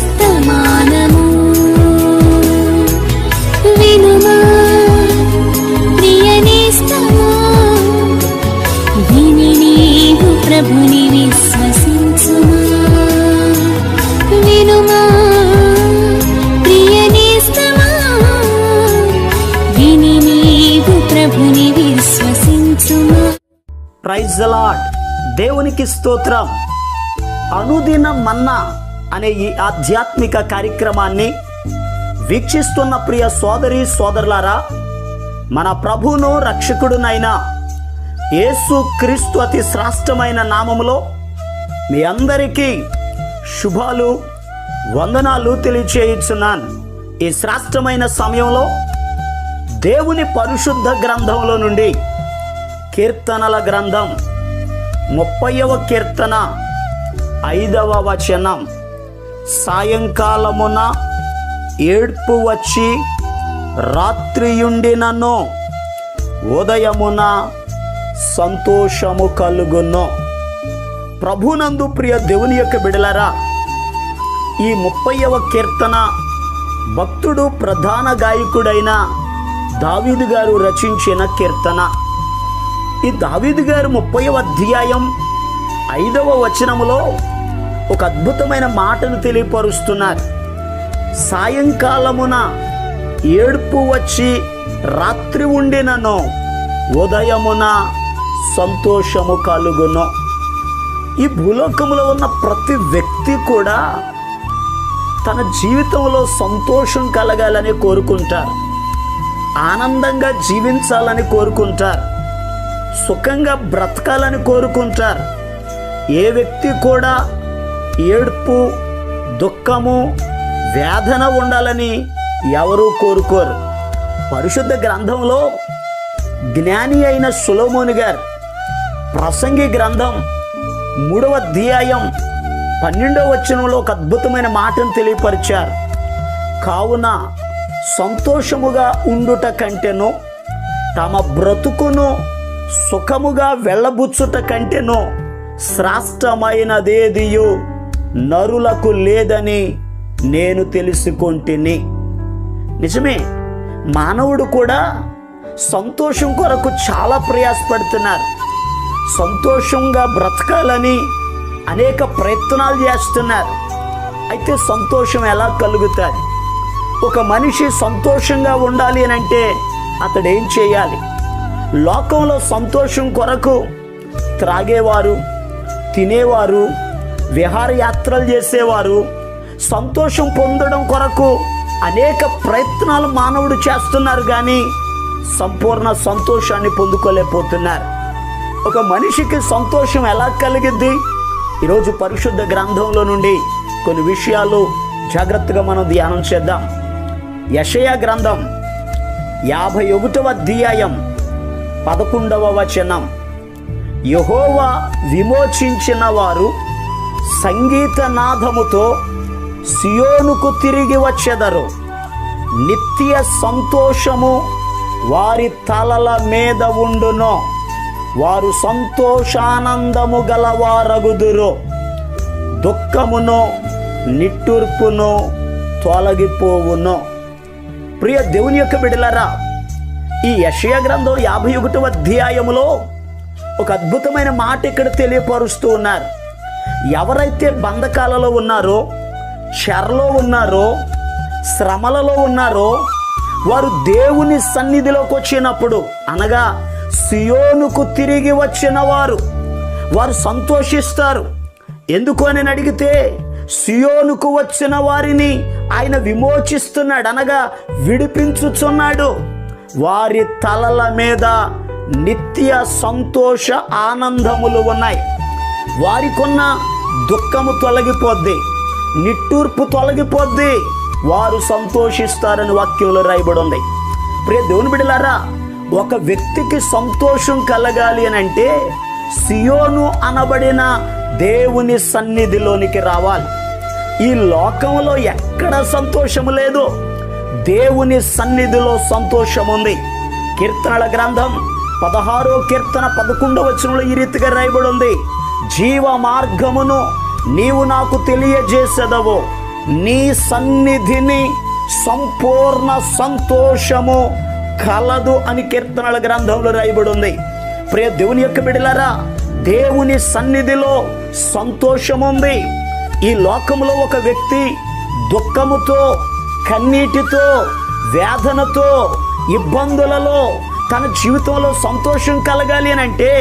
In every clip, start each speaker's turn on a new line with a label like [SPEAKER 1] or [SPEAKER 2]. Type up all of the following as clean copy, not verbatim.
[SPEAKER 1] వర్తమానము వినుమా ప్రియ నేస్తమా, విని నీవు ప్రభుని విశ్వసించుమా. వినుమా ప్రియ నేస్తమా, విని నీవు ప్రభుని విశ్వసించుమా.
[SPEAKER 2] Praise the lord. దేవునికి స్తోత్రం. అనుదిన మన్నా అనే ఈ ఆధ్యాత్మిక కార్యక్రమాన్ని వీక్షిస్తున్న ప్రియ సోదరి సోదరులారా, మన ప్రభువును రక్షకుడునైన యేసు క్రీస్తు అతి శ్రేష్టమైన నామములో మీ అందరికీ శుభాలు వందనాలు తెలియచేయుచున్నాను. ఈ శ్రేష్టమైన సమయంలో దేవుని పరిశుద్ధ గ్రంథంలో నుండి కీర్తనల గ్రంథం 30వ కీర్తన 5వ వచనం, సాయంకాలమున ఏడ్పు వచ్చి రాత్రియుండినను ఉదయమున సంతోషము కలుగును. ప్రభునందు ప్రియ దేవుని యొక్క బిడలారా, ఈ 30వ కీర్తన భక్తుడు ప్రధాన గాయకుడైన దావీదు గారు రచించిన కీర్తన. ఈ దావీదు గారు 30వ అధ్యాయం 5వ వచనములో ఒక అద్భుతమైన మాటను తెలియపరుస్తున్నారు. సాయంకాలమున ఏడ్పు వచ్చి రాత్రి ఉండినను ఉదయమున సంతోషము కలుగును. ఈ భూలోకములో ఉన్న ప్రతి వ్యక్తి కూడా తన జీవితంలో సంతోషం కలగాలని కోరుకుంటారు, ఆనందంగా జీవించాలని కోరుకుంటారు, సుఖంగా బ్రతకాలని కోరుకుంటారు. ఏ వ్యక్తి కూడా ఏడ్పు, దుఃఖము, వేదన ఉండాలని ఎవరూ కోరుకోరు. పరిశుద్ధ గ్రంథంలో జ్ఞాని అయిన సొలొమోను గారు ప్రసంగి గ్రంథం 3వ అధ్యాయం 12వ వచనంలో ఒక అద్భుతమైన మాటను తెలియపరిచారు. కావున సంతోషముగా ఉండుట కంటేను తమ బ్రతుకును సుఖముగా వెళ్ళబుచ్చుట కంటేను శ్రేష్టమైనదేదియు నరులకు లేదని నేను తెలుసుకొంటిని. నిజమే, మానవుడు కూడా సంతోషం కొరకు చాలా ప్రయాసపడుతున్నారు. సంతోషంగా బ్రతకాలని అనేక ప్రయత్నాలు చేస్తున్నారు. అయితే సంతోషం ఎలా కలుగుతుంది? ఒక మనిషి సంతోషంగా ఉండాలి అని అంటే అతడు ఏం చేయాలి? లోకంలో సంతోషం కొరకు త్రాగేవారు, తినేవారు, విహారయాత్రలు చేసేవారు, సంతోషం పొందడం కొరకు అనేక ప్రయత్నాలు మానవుడు చేస్తున్నారు, కానీ సంపూర్ణ సంతోషాన్ని పొందుకోలేకపోతున్నారు. ఒక మనిషికి సంతోషం ఎలా కలిగిద్ది? ఈరోజు పరిశుద్ధ గ్రంథంలో నుండి కొన్ని విషయాలు జాగ్రత్తగా మనం ధ్యానం చేద్దాం. యెషయా గ్రంథం 51వ అధ్యాయం 11వ వచనం, యెహోవా విమోచించిన వారు సంగీత నాదముతో సియోనుకు తిరిగి వచ్చెదరు. నిత్య సంతోషము వారి తలల మీద ఉండును. వారు సంతోషానందము గలవారగుదురు. దుఃఖమును నిట్టూర్పును తొలగిపోవును. ప్రియ దేవుని యొక్క బిడ్డలారా, ఈ యెషయా గ్రంథం 51వ అధ్యాయములో ఒక అద్భుతమైన మాట ఇక్కడ తెలియపరుస్తూ ఉన్నారు. ఎవరైతే బంధకాలలో ఉన్నారో, చెరలో ఉన్నారో, శ్రమలలో ఉన్నారో, వారు దేవుని సన్నిధిలోకి వచ్చినప్పుడు, అనగా సియోనుకు తిరిగి వచ్చిన వారు సంతోషిస్తారు. ఎందుకు అని అడిగితే, సియోనుకు వచ్చిన వారిని ఆయన విమోచిస్తున్నాడు, అనగా విడిపించుచున్నాడు. వారి తలల మీద నిత్య సంతోష ఆనందములు ఉన్నాయి. వారికున్న దుఃఖము తొలగిపోద్ది, నిట్టూర్పు తొలగిపోద్ది, వారు సంతోషిస్తారని వాక్యంలో రాయబడి ఉంది. ప్రియ దేవుని బిడ్డలారా, ఒక వ్యక్తికి సంతోషం కలగాలి అని అంటే సియోను అనబడిన దేవుని సన్నిధిలోనికి రావాలి. ఈ లోకంలో ఎక్కడ సంతోషము లేదు, దేవుని సన్నిధిలో సంతోషం ఉంది. కీర్తనల గ్రంథం 16వ కీర్తన 11వ వచనంలో ఈ రీతిగా రాయబడి ఉంది, జీవ మార్గమును నీవు నాకు తెలియజేసేదవు, నీ సన్నిధిని సంపూర్ణ సంతోషము కలదు అని కీర్తనల గ్రంథంలో రాయబడి ఉంది. ప్రియ దేవుని యొక్క బిడ్డలారా, దేవుని సన్నిధిలో సంతోషం ఉంది. ఈ లోకంలో ఒక వ్యక్తి దుఃఖముతో, కన్నీటితో, వేదనతో, ఇబ్బందులలో తన జీవితంలో సంతోషం కలగాలి అని అంటే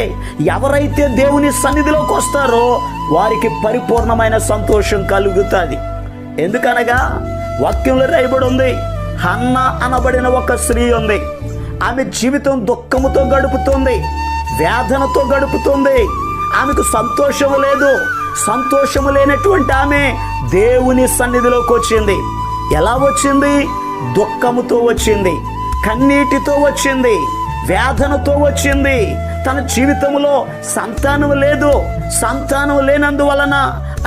[SPEAKER 2] ఎవరైతే దేవుని సన్నిధిలోకి వస్తారో వారికి పరిపూర్ణమైన సంతోషం కలుగుతుంది. ఎందుకనగా వాక్యంలో రాయబడి ఉంది, హన్న అనబడిన ఒక స్త్రీ ఉంది. ఆమె జీవితం దుఃఖముతో గడుపుతుంది, వేదనతో గడుపుతుంది. ఆమెకు సంతోషము లేదు. సంతోషము లేనటువంటి ఆమె దేవుని సన్నిధిలోకి వచ్చింది. ఎలా వచ్చింది? దుఃఖముతో వచ్చింది, కన్నీటితో వచ్చింది, వేదనతో వచ్చింది. తన జీవితంలో సంతానం లేదు. సంతానం లేనందువలన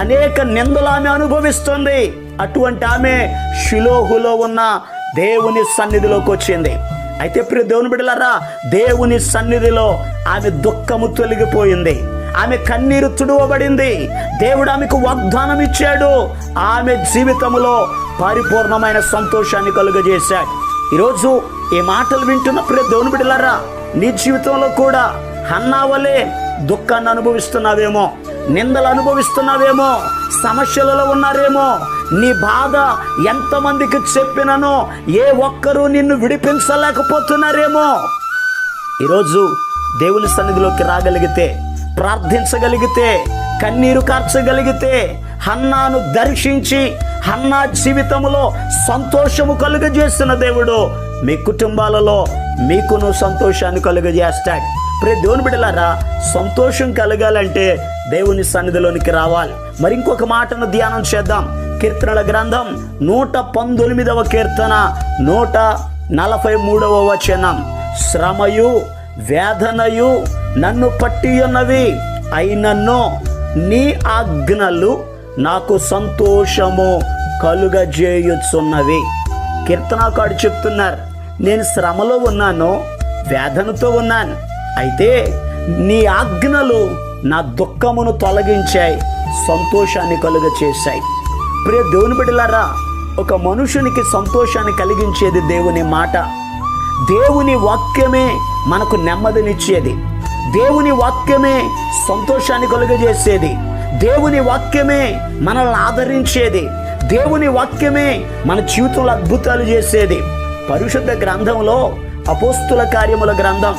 [SPEAKER 2] అనేక నిందలు ఆమె అనుభవిస్తుంది. అటువంటి ఆమె షిలోహులో ఉన్న దేవుని సన్నిధిలోకి వచ్చింది. అయితే ప్రియ దేవుని బిడ్డలారా, దేవుని సన్నిధిలో ఆమె దుఃఖము తొలగిపోయింది, ఆమె కన్నీరు తుడవబడింది. దేవుడు ఆమెకు వాగ్దానం ఇచ్చాడు. ఆమె జీవితంలో పరిపూర్ణమైన సంతోషాన్ని కలుగజేశాడు. ఈరోజు ఈ మాటలు వింటున్న ప్రియ దేవుని బిడ్డలారా, నీ జీవితంలో కూడా హన్నా వలె దుఃఖాన్ని అనుభవిస్తున్నావేమో, నిందలు అనుభవిస్తున్నావేమో, సమస్యలలో ఉన్నారేమో. నీ బాధ ఎంతమందికి చెప్పిననో ఏ ఒక్కరూ నిన్ను విడిపించలేకపోతున్నారేమో. ఈరోజు దేవుని సన్నిధిలోకి రాగలిగితే, ప్రార్థించగలిగితే, కన్నీరు కార్చగలిగితే, హన్నాను దర్శించి హన్నా జీవితంలో సంతోషము కలుగజేస్తున్న దేవుడు మీ కుటుంబాలలో మీకును సంతోషాన్ని కలుగజేస్తాడు. ప్రియ దేవుని బిడ్డలారా, సంతోషం కలగాలంటే దేవుని సన్నిధిలోనికి రావాలి. మరి ఇంకొక మాటను ధ్యానం చేద్దాం. కీర్తనల గ్రంథం 119వ కీర్తన 143వ వచనం, శ్రమయు వేదనయు నన్ను పట్టి ఉన్నవి, అయినను నీ ఆజ్ఞలు నాకు సంతోషము కలుగజేయుచున్నవి. కీర్తనకారుడు చెప్తున్నారు, నేను శ్రమలో ఉన్నాను, వేదనతో ఉన్నాను, అయితే నీ ఆజ్ఞలు నా దుఃఖమును తొలగించాయి, సంతోషాన్ని కలుగచేశాయి. ప్రియ దేవుని బిడ్డలారా, ఒక మనుషునికి సంతోషాన్ని కలిగించేది దేవుని మాట. దేవుని వాక్యమే మనకు నెమ్మదినిచ్చేది. దేవుని వాక్యమే సంతోషాన్ని కలుగజేసేది. దేవుని వాక్యమే మనల్ని ఆదరించేది. దేవుని వాక్యమే మన జీవితంలో అద్భుతాలు చేసేది. పరిశుద్ధ గ్రంథంలో అపోస్తుల కార్యముల గ్రంథం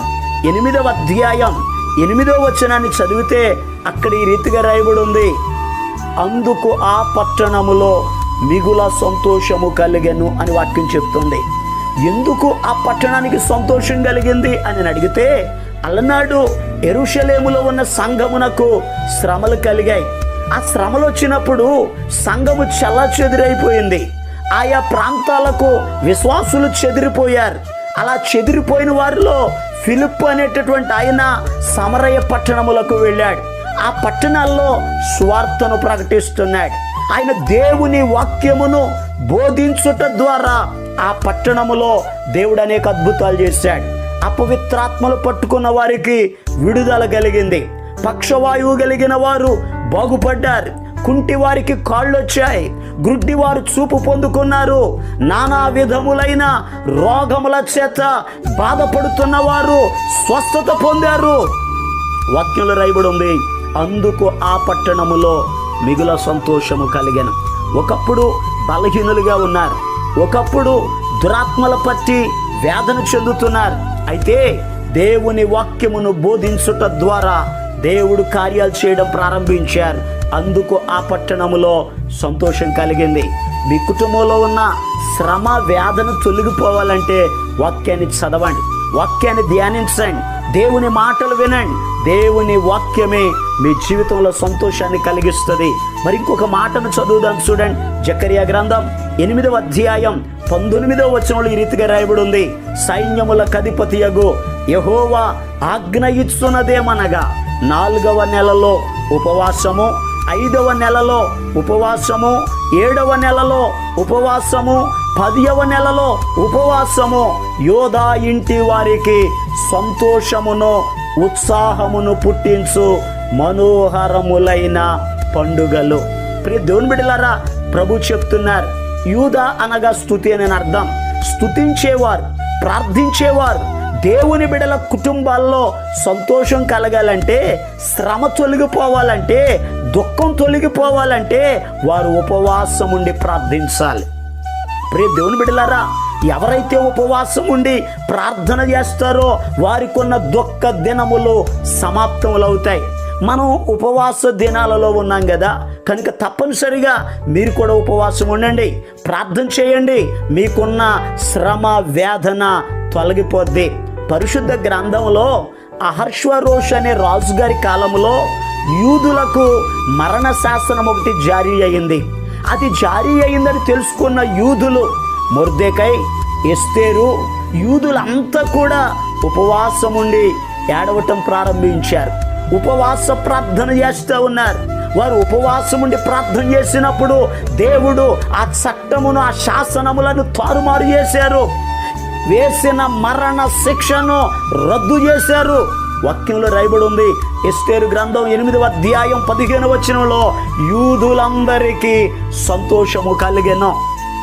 [SPEAKER 2] 8వ అధ్యాయం 8వ వచనాన్ని చదివితే అక్కడ ఈ రీతిగా రాయబడి ఉంది, అందుకు ఆ పట్టణములో మిగుల సంతోషము కలిగెను అని వాక్యం చెప్తుంది. ఎందుకు ఆ పట్టణానికి సంతోషం కలిగింది అని అడిగితే, అలనాడు యెరూషలేములో ఉన్న సంఘమునకు శ్రమలు కలిగాయి. ఆ శ్రమలు వచ్చినప్పుడు సంఘము చెల్లాచెదురైపోయింది. ఆయా ప్రాంతాలకు విశ్వాసులు చెదిరిపోయారు. అలా చెదిరిపోయిన వారిలో ఫిలిప్పు అనేటటువంటి ఆయన సమరయ పట్టణములకు వెళ్ళాడు. ఆ పట్టణాల్లో స్వార్థను ప్రకటిస్తున్నాడు. ఆయన దేవుని వాక్యమును బోధించుట ద్వారా ఆ పట్టణములో దేవుడు అనేక అద్భుతాలు చేశాడు. అపవిత్రాత్మలు పట్టుకున్న వారికి విడుదల కలిగింది. పక్షవాయువు కలిగిన వారు బాగుపడ్డారు. కుంటి వారికి కాళ్ళు వచ్చాయి. గ్రుడ్డి వారు చూపు పొందుకున్నారు. నానా విధములైన రోగముల చేత బాధపడుతున్న వారు స్వస్థత పొందారు. వాక్యంలో రాయబడి ఉంది, అందుకు ఆ పట్టణములో మిగుల సంతోషము కలిగెను. ఒకప్పుడు బలహీనులుగా ఉన్నారు, ఒకప్పుడు దురాత్మల పట్టి వేదన చెందుతున్నారు. అయితే దేవుని వాక్యమును బోధించుట ద్వారా దేవుడు కార్యాలు చేయడం ప్రారంభించారు. అందుకు ఆ పట్టణములో సంతోషం కలిగింది. మీ కుటుంబంలో ఉన్న శ్రమ వేదన తొలగిపోవాలంటే వాక్యాన్ని చదవండి, వాక్యాన్ని ధ్యానించండి, దేవుని మాటలు వినండి. దేవుని వాక్యమే మీ జీవితంలో సంతోషాన్ని కలిగిస్తుంది. మరి ఇంకొక మాటను చదువుదాం, చూడండి. జకర్యా గ్రంథం 8వ అధ్యాయం 19వ వచనంలో ఈ రీతిగా రాయబడి ఉంది, సైన్యములకు అధిపతియగు యెహోవా ఆజ్ఞ ఇచ్చున్నదేమనగా 4వ నెలలో ఉపవాసము, 5వ నెలలో ఉపవాసము, 7వ నెలలో ఉపవాసము, 10వ నెలలో ఉపవాసము, యోధా ఇంటి వారికి సంతోషమును ఉత్సాహమును పుట్టించు మనోహరములైన పండుగలు. ప్రియ దేవుని బిడ్డలారా, ప్రభు చెప్తున్నారు. యూదా అనగా స్తుతి అని అర్థం. స్తుతించేవారు, ప్రార్థించేవారు. దేవుని బిడ్డల కుటుంబాల్లో సంతోషం కలగాలంటే, శ్రమ తొలగిపోవాలంటే, దుఃఖం తొలగిపోవాలంటే వారు ఉపవాసం ఉండి ప్రార్థించాలి. ప్రియ దేవుని బిడ్డలారా, ఎవరైతే ఉపవాసం ఉండి ప్రార్థన చేస్తారో వారికి ఉన్న దుఃఖ దినములు సమాప్తములవుతాయి. మనం ఉపవాస దినాలలో ఉన్నాం కదా, కనుక తప్పనిసరిగా మీరు కూడా ఉపవాసం ఉండండి, ప్రార్థన చేయండి. మీకున్న శ్రమ వేదన తొలగిపోద్ది. పరిశుద్ధ గ్రంథంలో అహర్ష్వరోష్ అనే రాజుగారి కాలంలో యూదులకు మరణ శాసనం ఒకటి జారీ అయింది. అది జారీ అయిందని తెలుసుకున్న యూదులు, మొర్దెకై, ఎస్తేరు, యూదులంతా కూడా ఉపవాసం ఉండి ఏడవటం ప్రారంభించారు. ఉపవాస ప్రార్థన చేస్తూ ఉన్నారు. వారు ఉపవాసం ఉండి ప్రార్థన చేసినప్పుడు దేవుడు ఆ చట్టమును, ఆ శాసనములను తారుమారు చేశారు. వేసిన మరణ శిక్షను రద్దు చేశారు. వాక్యంలో రాయబడి ఉంది, ఎస్తేరు గ్రంథం 8వ అధ్యాయం 15వ వచనంలో, యూదులందరికీ సంతోషము కలిగెను.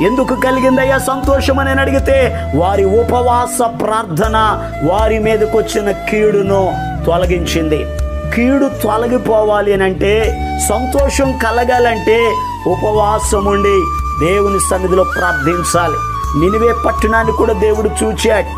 [SPEAKER 2] ఎందుకు కలిగిందయ్యా సంతోషం అని అడిగితే, వారి ఉపవాస ప్రార్థన వారి మీదకి వచ్చిన కీడును తొలగించింది. కీడు తొలగిపోవాలి అని అంటే, సంతోషం కలగాలంటే ఉపవాసం ఉండి దేవుని సన్నిధిలో ప్రార్థించాలి. నినివే పట్టణాన్ని కూడా దేవుడు చూచాడు.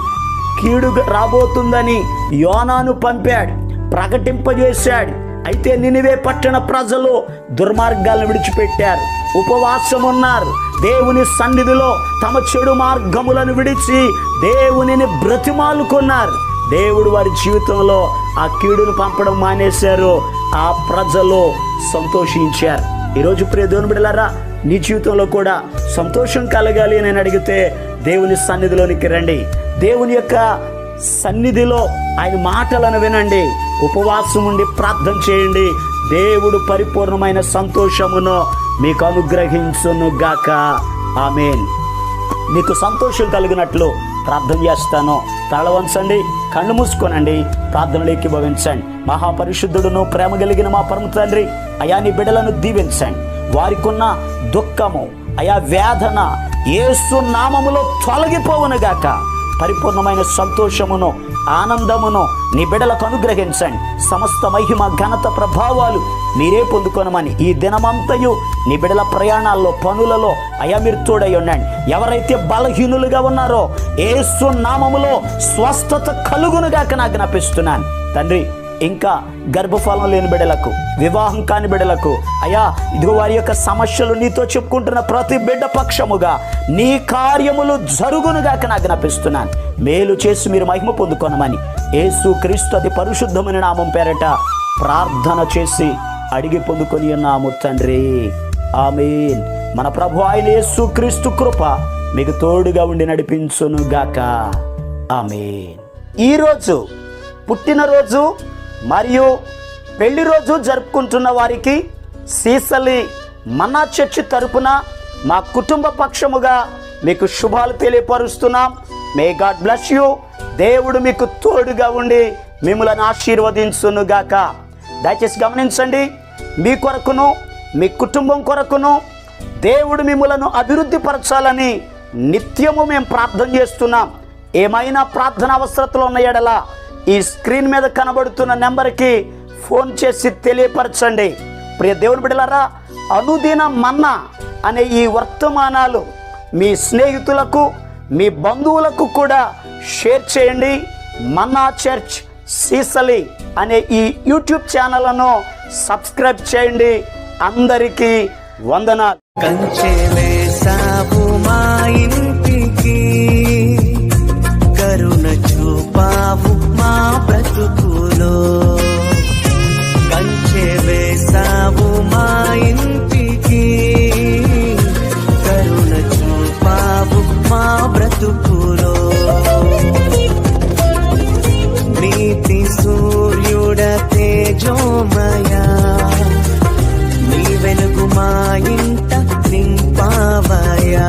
[SPEAKER 2] కీడు రాబోతుందని యోనాను పంపాడు, ప్రకటింపజేశాడు. అయితే నినివే పట్టణ ప్రజలు దుర్మార్గాలను విడిచిపెట్టారు, ఉపవాసం ఉన్నారు. దేవుని సన్నిధిలో తమ చెడు మార్గములను విడిచి దేవునిని బ్రతిమాలుకున్నారు. దేవుడు వారి జీవితంలో ఆ కీడును పంపడం మానేశారు. ఆ ప్రజలు సంతోషించారు. ఈరోజు ప్రియ దేవుని బిడ్డలారా, నీ జీవితంలో కూడా సంతోషం కలగాలి అని అడిగితే దేవుని సన్నిధిలోనికి రండి. దేవుని యొక్క సన్నిధిలో ఆయన మాటలను వినండి, ఉపవాసం ఉండి ప్రార్థన చేయండి. దేవుడు పరిపూర్ణమైన సంతోషమును మీకు అనుగ్రహించును గాక. ఆమేన్. మీకు సంతోషం కలిగినట్లు ప్రార్థన చేస్తాను. తల వంచండి, కళ్ళు మూసుకోనండి, ప్రార్థనలు ఏకీభవించండి. మహాపరిశుద్ధుడును ప్రేమ కలిగిన మా పరమ తండ్రి, అయా నీ బిడ్డలను దీవించండి. వారికున్న దుఃఖము, అయా వేదన యేసు నామములో తొలగిపోవునుగాక. పరిపూర్ణమైన సంతోషమును, ఆనందమును నీ బిడ్డలకు అనుగ్రహించండి. సమస్త మహిమ, ఘనత, ప్రభావాలు మీరే పొందుకొనమని ఈ దినమంతయు నీ బిడ్డల ప్రయాణాల్లో, పనులలో అయా మీరు తోడై ఉండండి. ఎవరైతే బలహీనులుగా ఉన్నారో యేసు నామములో స్వస్థత కలుగునుగాక నాకు జ్ఞాపిస్తున్నాను తండ్రి. ఇంకా గర్భఫలం లేని బిడ్డలకు, వివాహం కాని బిడ్డలకు అయా ఇదిగో వారి యొక్క సమస్యలు నీతో చెప్పుకుంటున్న ప్రతి బిడ్డ పక్షముగా నీ కార్యములు జరుగునుగాక నాకు జ్ఞాపిస్తున్నాను. మేలు చేసి మీరు మహిమ పొందుకొనమని యేసు క్రీస్తు అతి పరిశుద్ధమైన నామం పేరట ప్రార్థన చేసి అడిగి పొందుకొని ఉన్నాము తండ్రి. ఆమేన్. మన ప్రభు అయిన యేసు క్రీస్తు కృప మీకు తోడుగా ఉండి నడిపించునుగాక. ఆమేన్. ఈరోజు పుట్టినరోజు మరియు పెళ్లి రోజు జరుపుకుంటున్న వారికి సీసలి మన్నా చర్చి తరపున మా కుటుంబ పక్షముగా మీకు శుభాలు తెలియపరుస్తున్నాం. May god bless you. దేవుడు మీకు తోడుగా ఉండి మిమ్మల్ని ఆశీర్వదించునుగాక. దయచేసి గమనించండి, మీ కొరకును మీ కుటుంబం కొరకును దేవుడు మిమ్మలను అభివృద్ధి పరచాలని నిత్యము మేము ప్రార్థన చేస్తున్నాం. ఏమైనా ప్రార్థన అవసరతలు ఉన్న ఎడల ఈ స్క్రీన్ మీద కనబడుతున్న నెంబర్కి ఫోన్ చేసి తెలియపరచండి. ప్రియ దేవుని బిడ్డలారా, అనుదిన మన్నా అనే ఈ వర్తమానాలు మీ స్నేహితులకు, మీ బంధువులకు కూడా షేర్ చేయండి. మన్నా చర్చ్ సీసలి అనే ఈ యూట్యూబ్ ఛానల్ను సబ్స్క్రైబ్ చేయండి. అందరికీ వందనాలు.
[SPEAKER 3] కంచె వేసావు మా ఇంటికి, కరుణ చూపావు మా బ్రతుకులో. కంచె వేసావు మా ఇంటికి, కరుణ చూపావు మా బ్రతుకులో. నీతి సూర్యుడ తేజోమయా, నీ వెలుగు మా ఇంట నింపావయా.